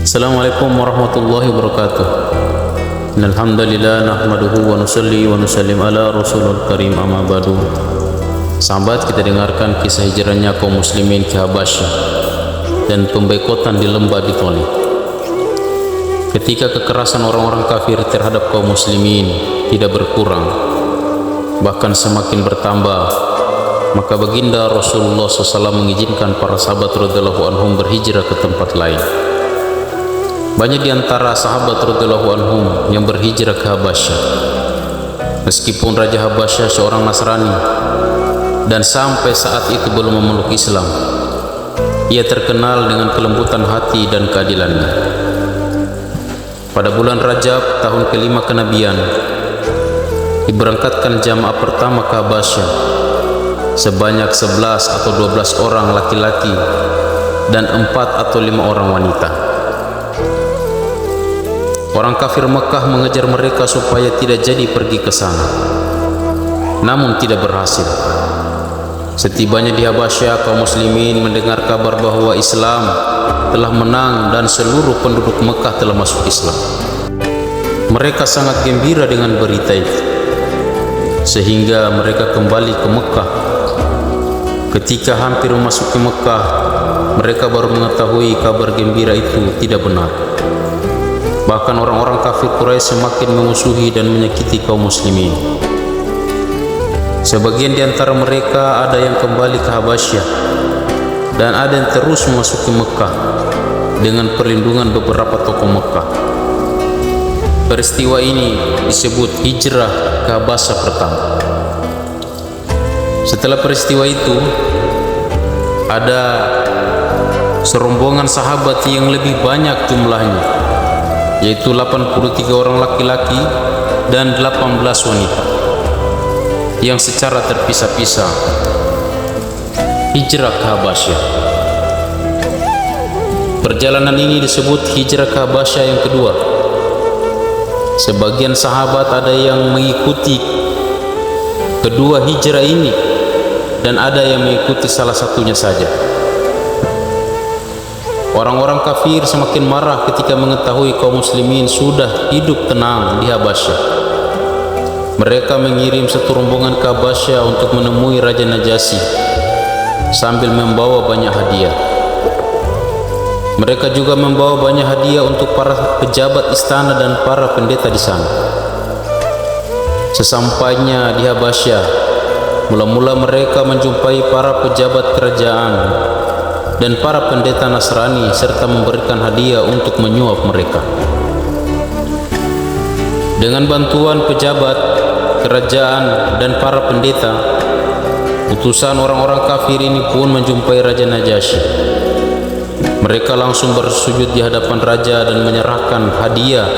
Assalamualaikum warahmatullahi wabarakatuh. Alhamdulillah nahmaduhu wa nusalli wa nusallim ala rasulul karim amma ba'du. Sahabat, kita dengarkan kisah hijrahnya kaum muslimin ke Habasyah dan pemboikotan di lembah Bitoli. Ketika kekerasan orang-orang kafir terhadap kaum muslimin tidak berkurang, bahkan semakin bertambah, maka baginda Rasulullah SAW mengizinkan para sahabat radhiyallahu anhum berhijrah ke tempat lain. Banyak di antara sahabat radhiyallahu anhum yang berhijrah ke Habasyah. Meskipun Raja Habasyah seorang Nasrani dan sampai saat itu belum memeluk Islam, ia terkenal dengan kelembutan hati dan keadilannya. Pada bulan Rajab tahun kelima kenabian, diberangkatkan jamaah pertama ke Habasyah sebanyak 11 atau 12 orang laki-laki dan 4 atau 5 orang wanita. Orang kafir Mekah mengejar mereka supaya tidak jadi pergi ke sana, namun tidak berhasil. Setibanya di Habasyah, kaum muslimin mendengar kabar bahwa Islam telah menang dan seluruh penduduk Mekah telah masuk Islam. Mereka sangat gembira dengan berita itu, sehingga mereka kembali ke Mekah. Ketika hampir memasuki Mekah, mereka baru mengetahui kabar gembira itu tidak benar. Bahkan orang-orang kafir Quraisy semakin memusuhi dan menyakiti kaum muslimin. Sebagian di antara mereka ada yang kembali ke Habasyah dan ada yang terus memasuki Mekah dengan perlindungan beberapa tokoh Mekah. Peristiwa ini disebut hijrah ke Habasyah pertama. Setelah peristiwa itu, ada serombongan sahabat yang lebih banyak jumlahnya, yaitu 83 orang laki-laki dan 18 wanita, yang secara terpisah-pisah hijrah ke Habasyah. Perjalanan ini disebut hijrah ke Habasyah yang kedua. Sebagian sahabat ada yang mengikuti kedua hijrah ini dan ada yang mengikuti salah satunya saja. Orang-orang kafir semakin marah ketika mengetahui kaum muslimin sudah hidup tenang di Habasyah. Mereka mengirim satu rombongan ke Habasyah untuk menemui Raja Najasyi sambil membawa banyak hadiah. Mereka juga membawa banyak hadiah untuk para pejabat istana dan para pendeta di sana. Sesampainya di Habasyah, mula-mula mereka menjumpai para pejabat kerajaan dan para pendeta Nasrani serta memberikan hadiah untuk menyuap mereka. Dengan bantuan pejabat kerajaan dan para pendeta, utusan orang-orang kafir ini pun menjumpai Raja Najasyi. Mereka langsung bersujud di hadapan raja dan menyerahkan hadiah.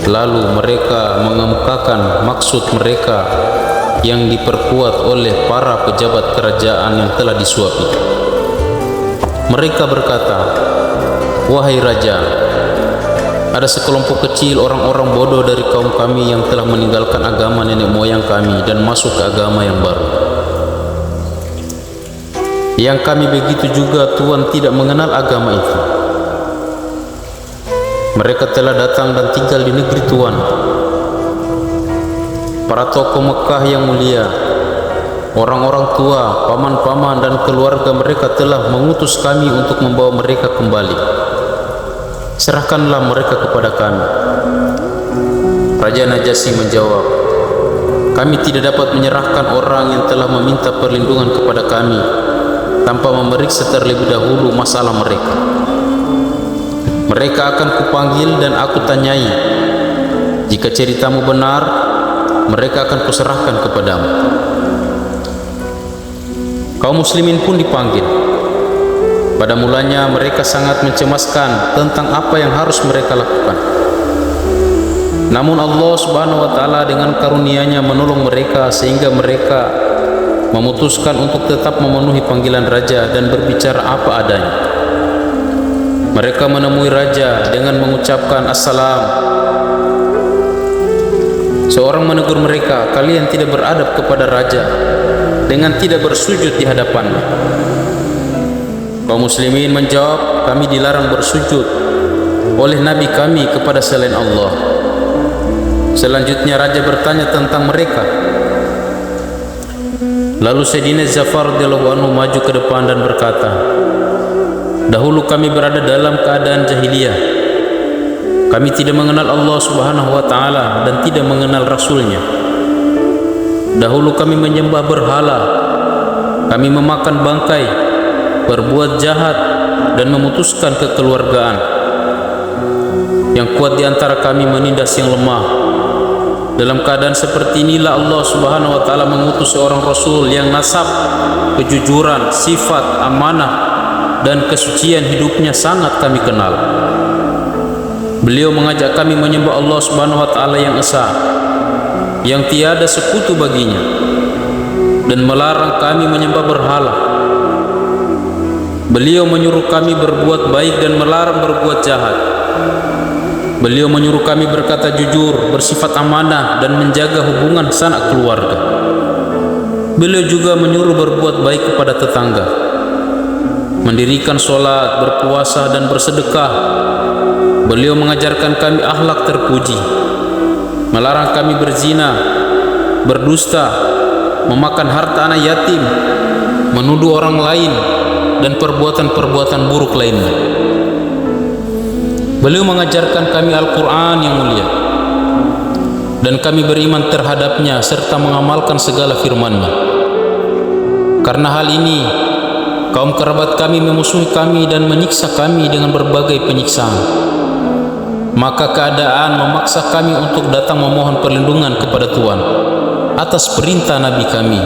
Lalu mereka mengemukakan maksud mereka yang diperkuat oleh para pejabat kerajaan yang telah disuap itu. Mereka berkata, "Wahai Raja, ada sekelompok kecil orang-orang bodoh dari kaum kami yang telah meninggalkan agama nenek moyang kami dan masuk ke agama yang baru. Yang kami begitu juga Tuhan tidak mengenal agama itu. Mereka telah datang dan tinggal di negeri Tuhan. Para tokoh Mekah yang mulia, orang-orang tua, paman-paman dan keluarga mereka telah mengutus kami untuk membawa mereka kembali. Serahkanlah mereka kepada kami." Raja Najasyi menjawab, "Kami tidak dapat menyerahkan orang yang telah meminta perlindungan kepada kami tanpa memeriksa terlebih dahulu masalah mereka. Mereka akan kupanggil dan aku tanyai. Jika ceritamu benar, mereka akan kuserahkan kepadamu." Kaum muslimin pun dipanggil. Pada mulanya mereka sangat mencemaskan tentang apa yang harus mereka lakukan. Namun Allah Subhanahu wa taala dengan karunia-Nya menolong mereka sehingga mereka memutuskan untuk tetap memenuhi panggilan raja dan berbicara apa adanya. Mereka menemui raja dengan mengucapkan assalam. Seorang menegur mereka, "Kalian tidak beradab kepada raja dengan tidak bersujud di hadapannya." Kaum muslimin menjawab, kami dilarang bersujud oleh Nabi kami kepada selain Allah. Selanjutnya raja bertanya tentang mereka. Lalu Sayyidina Ja'far radhiyallahu anhu maju ke depan dan berkata, dahulu kami berada dalam keadaan jahiliyah. Kami tidak mengenal Allah subhanahu wa ta'ala dan tidak mengenal Rasulnya. Dahulu kami menyembah berhala, kami memakan bangkai, berbuat jahat dan memutuskan kekeluargaan. Yang kuat di antara kami menindas yang lemah. Dalam keadaan seperti inilah Allah subhanahu wa ta'ala mengutus seorang Rasul yang nasab, kejujuran, sifat, amanah dan kesucian hidupnya sangat kami kenal. Beliau mengajak kami menyembah Allah subhanahu wa ta'ala yang esa, yang tiada sekutu baginya, dan melarang kami menyembah berhala. Beliau menyuruh kami berbuat baik dan melarang berbuat jahat. Beliau menyuruh kami berkata jujur, bersifat amanah dan menjaga hubungan sanak keluarga. Beliau juga menyuruh berbuat baik kepada tetangga, mendirikan sholat, berpuasa dan bersedekah. Beliau mengajarkan kami akhlak terpuji, melarang kami berzina, berdusta, memakan harta anak yatim, menuduh orang lain, dan perbuatan-perbuatan buruk lainnya. Beliau mengajarkan kami Al-Quran yang mulia, dan kami beriman terhadapnya serta mengamalkan segala firman-Nya. Karena hal ini, kaum kerabat kami memusuhi kami dan menyiksa kami dengan berbagai penyiksaan. Maka keadaan memaksa kami untuk datang memohon perlindungan kepada Tuhan atas perintah Nabi kami.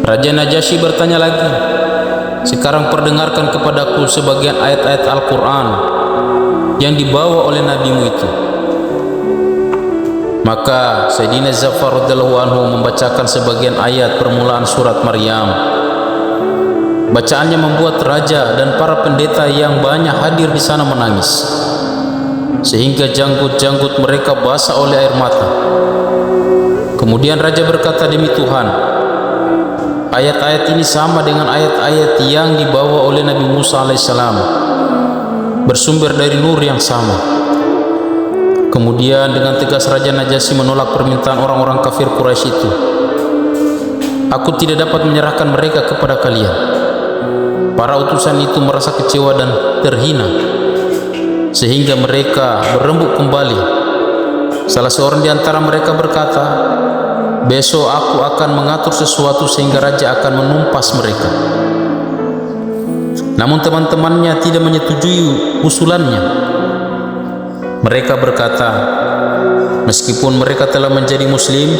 Raja Najasyi bertanya lagi, sekarang perdengarkan kepadaku sebagian ayat-ayat Al-Quran yang dibawa oleh nabimu itu. Maka Sayyidina Ja'far radhiyallahu anhu membacakan sebagian ayat permulaan surat Maryam. Bacaannya membuat raja dan para pendeta yang banyak hadir di sana menangis, sehingga janggut-janggut mereka basah oleh air mata. Kemudian raja berkata, demi Tuhan, ayat-ayat ini sama dengan ayat-ayat yang dibawa oleh Nabi Musa alaihissalam, bersumber dari nur yang sama. Kemudian dengan tegas Raja Najasyi menolak permintaan orang-orang kafir Quraisy itu. Aku tidak dapat menyerahkan mereka kepada kalian. Para utusan itu merasa kecewa dan terhina, sehingga mereka berembuk kembali. Salah seorang di antara mereka berkata, besok aku akan mengatur sesuatu sehingga raja akan menumpas mereka. Namun teman-temannya tidak menyetujui usulannya. Mereka berkata, meskipun mereka telah menjadi muslim,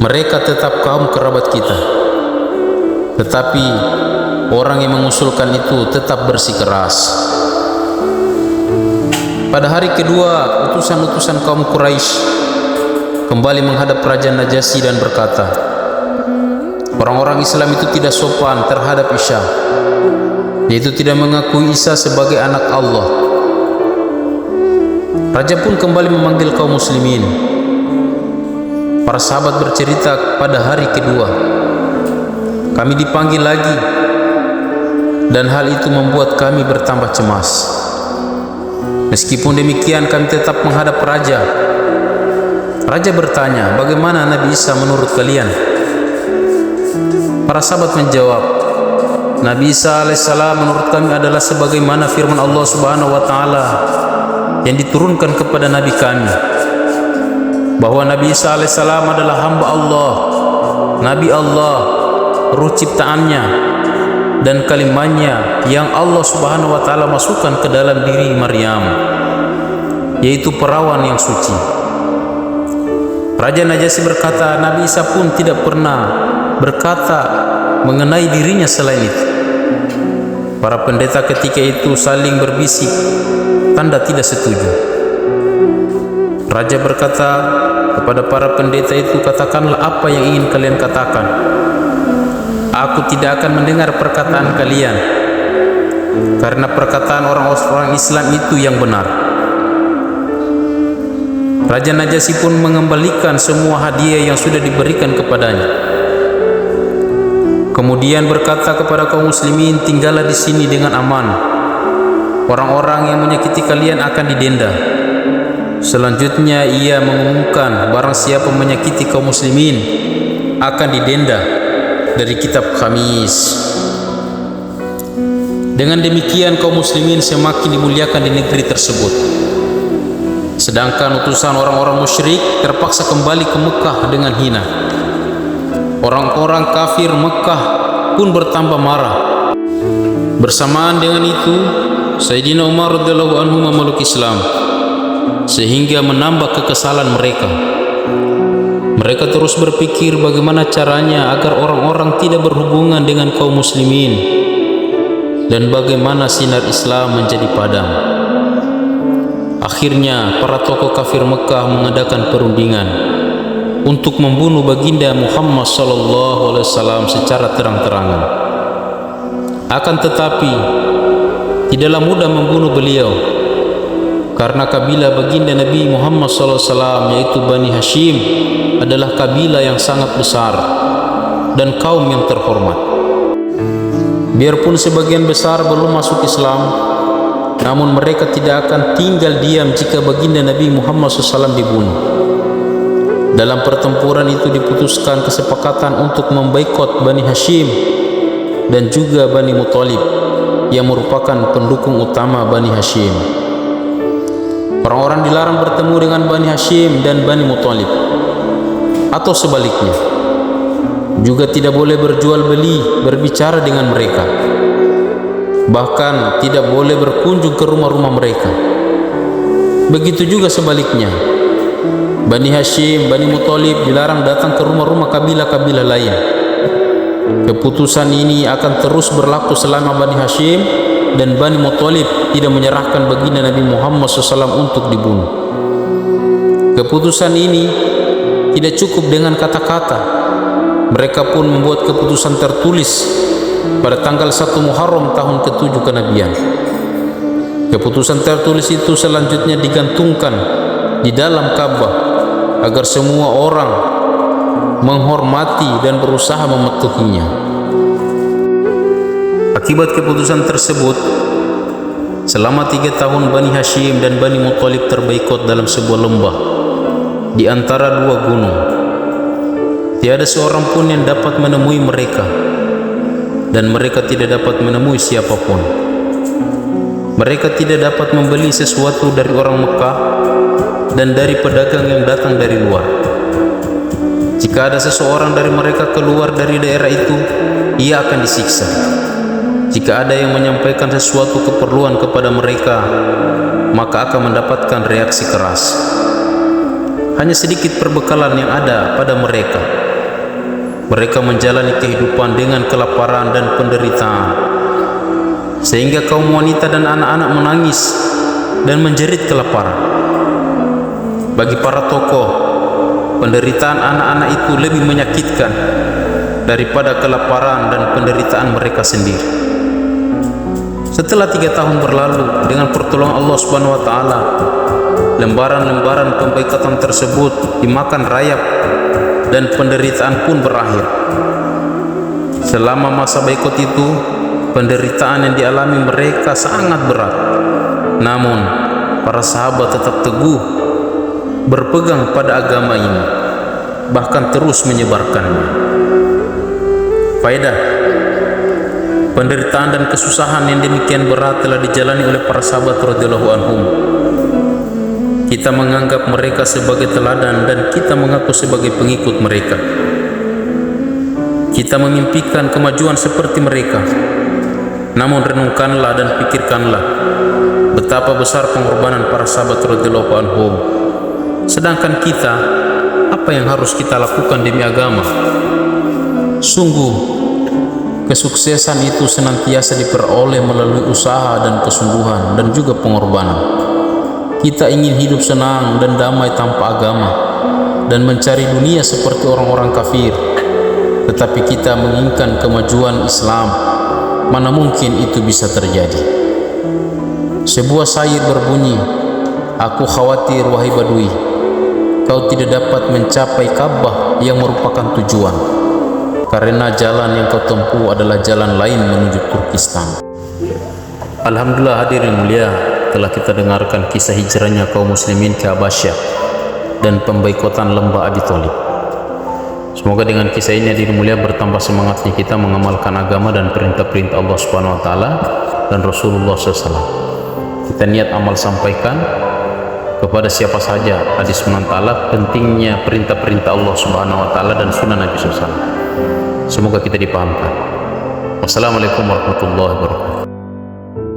mereka tetap kaum kerabat kita. Tetapi orang yang mengusulkan itu tetap bersikeras. Pada hari kedua, utusan-utusan kaum Quraisy kembali menghadap Raja Najasyi dan berkata, orang-orang Islam itu tidak sopan terhadap Isa, yaitu tidak mengakui Isa sebagai anak Allah. Raja pun kembali memanggil kaum muslimin. Para sahabat bercerita, pada hari kedua kami dipanggil lagi, dan hal itu membuat kami bertambah cemas. Meskipun demikian kami tetap menghadap raja. Raja bertanya, bagaimana Nabi Isa menurut kalian? Para sahabat menjawab, Nabi Isa alaihissalam menurut kami adalah sebagaimana firman Allah subhanahu wa ta'ala yang diturunkan kepada Nabi kami, bahwa Nabi Isa alaihissalam adalah hamba Allah, Nabi Allah, ruh ciptaannya dan kalimatnya yang Allah subhanahu wa ta'ala masukkan ke dalam diri Maryam, yaitu perawan yang suci. Raja Najasyi berkata, Nabi Isa pun tidak pernah berkata mengenai dirinya selain itu. Para pendeta ketika itu saling berbisik, tanda tidak setuju. Raja berkata kepada para pendeta itu, katakanlah apa yang ingin kalian katakan. Aku tidak akan mendengar perkataan kalian, karena perkataan orang-orang Islam itu yang benar. Raja Najasyi pun mengembalikan semua hadiah yang sudah diberikan kepadanya. Kemudian berkata kepada kaum muslimin, tinggallah di sini dengan aman. Orang-orang yang menyakiti kalian akan didenda. Selanjutnya ia mengumumkan, barang siapa menyakiti kaum muslimin akan didenda dari kitab Khamis. Dengan demikian kaum muslimin semakin dimuliakan di negeri tersebut. Sedangkan utusan orang-orang musyrik terpaksa kembali ke Mekah dengan hina. Orang-orang kafir Mekah pun bertambah marah. Bersamaan dengan itu, Sayyidina Umar radhiyallahu anhu memeluk Islam, sehingga menambah kekesalan mereka. Mereka terus berpikir bagaimana caranya agar orang-orang tidak berhubungan dengan kaum muslimin dan bagaimana sinar Islam menjadi padam. Akhirnya para tokoh kafir Mekah mengadakan perundingan untuk membunuh baginda Muhammad SAW secara terang-terangan. Akan tetapi tidaklah mudah membunuh beliau, karena kabilah baginda Nabi Muhammad SAW, yaitu Bani Hashim, adalah kabilah yang sangat besar dan kaum yang terhormat. Biarpun sebagian besar belum masuk Islam, namun mereka tidak akan tinggal diam jika baginda Nabi Muhammad SAW dibunuh. Dalam pertempuran itu diputuskan kesepakatan untuk memboikot Bani Hashim dan juga Bani Muthalib yang merupakan pendukung utama Bani Hashim. Orang-orang dilarang bertemu dengan Bani Hashim dan Bani Muthalib, atau sebaliknya. Juga tidak boleh berjual beli, berbicara dengan mereka. Bahkan tidak boleh berkunjung ke rumah-rumah mereka. Begitu juga sebaliknya. Bani Hashim, Bani Muthalib dilarang datang ke rumah-rumah kabilah-kabilah lain. Keputusan ini akan terus berlaku selama Bani Hashim dan Bani Muthalib tidak menyerahkan baginda Nabi Muhammad SAW untuk dibunuh. Keputusan ini tidak cukup dengan kata-kata. Mereka pun membuat keputusan tertulis pada tanggal 1 Muharram tahun ke-7 kenabian. Keputusan tertulis itu selanjutnya digantungkan di dalam Ka'bah agar semua orang menghormati dan berusaha mematuhinya. Akibat keputusan tersebut, selama 3 tahun Bani Hashim dan Bani Muthalib terboikot dalam sebuah lembah di antara 2 gunung. Tiada seorang pun yang dapat menemui mereka, dan mereka tidak dapat menemui siapapun. Mereka tidak dapat membeli sesuatu dari orang Mekah dan dari pedagang yang datang dari luar. Jika ada seseorang dari mereka keluar dari daerah itu, ia akan disiksa. Jika ada yang menyampaikan sesuatu keperluan kepada mereka, maka akan mendapatkan reaksi keras. Hanya sedikit perbekalan yang ada pada mereka. Mereka menjalani kehidupan dengan kelaparan dan penderitaan, sehingga kaum wanita dan anak-anak menangis dan menjerit kelaparan. Bagi para tokoh, penderitaan anak-anak itu lebih menyakitkan daripada kelaparan dan penderitaan mereka sendiri. Setelah 3 tahun berlalu, dengan pertolongan Allah Subhanahu wa Ta'ala, lembaran-lembaran pemboikotan tersebut dimakan rayap dan penderitaan pun berakhir. Selama masa boikot itu, penderitaan yang dialami mereka sangat berat. Namun, para sahabat tetap teguh berpegang pada agama ini, bahkan terus menyebarkannya. Faedah: penderitaan dan kesusahan yang demikian berat telah dijalani oleh para sahabat radhiyallahu anhum. Kita menganggap mereka sebagai teladan dan kita mengaku sebagai pengikut mereka. Kita memimpikan kemajuan seperti mereka. Namun renungkanlah dan pikirkanlah betapa besar pengorbanan para sahabat radhiyallahu anhum. Sedangkan kita, apa yang harus kita lakukan demi agama? Sungguh, kesuksesan itu senantiasa diperoleh melalui usaha dan kesungguhan dan juga pengorbanan. Kita ingin hidup senang dan damai tanpa agama dan mencari dunia seperti orang-orang kafir. Tetapi kita menginginkan kemajuan Islam. Mana mungkin itu bisa terjadi? Sebuah syair berbunyi, "Aku khawatir wahai Badui, kau tidak dapat mencapai Ka'bah yang merupakan tujuan." karena jalan yang kau tempuh adalah jalan lain menuju Turkistan. Alhamdulillah hadirin mulia, telah kita dengarkan kisah hijrahnya kaum muslimin ke Habasyah dan pemboikotan lembah Abi Thalib. Semoga dengan kisah ini hadirin mulia bertambah semangatnya kita mengamalkan agama dan perintah-perintah Allah Subhanahu wa taala dan Rasulullah SAW. Kita niat amal sampaikan kepada siapa saja hadis Sunan Ta'ala, pentingnya perintah-perintah Allah Subhanahu wa taala dan sunnah Nabi SAW. Semoga kita dipahamkan. Wassalamualaikum warahmatullahi wabarakatuh.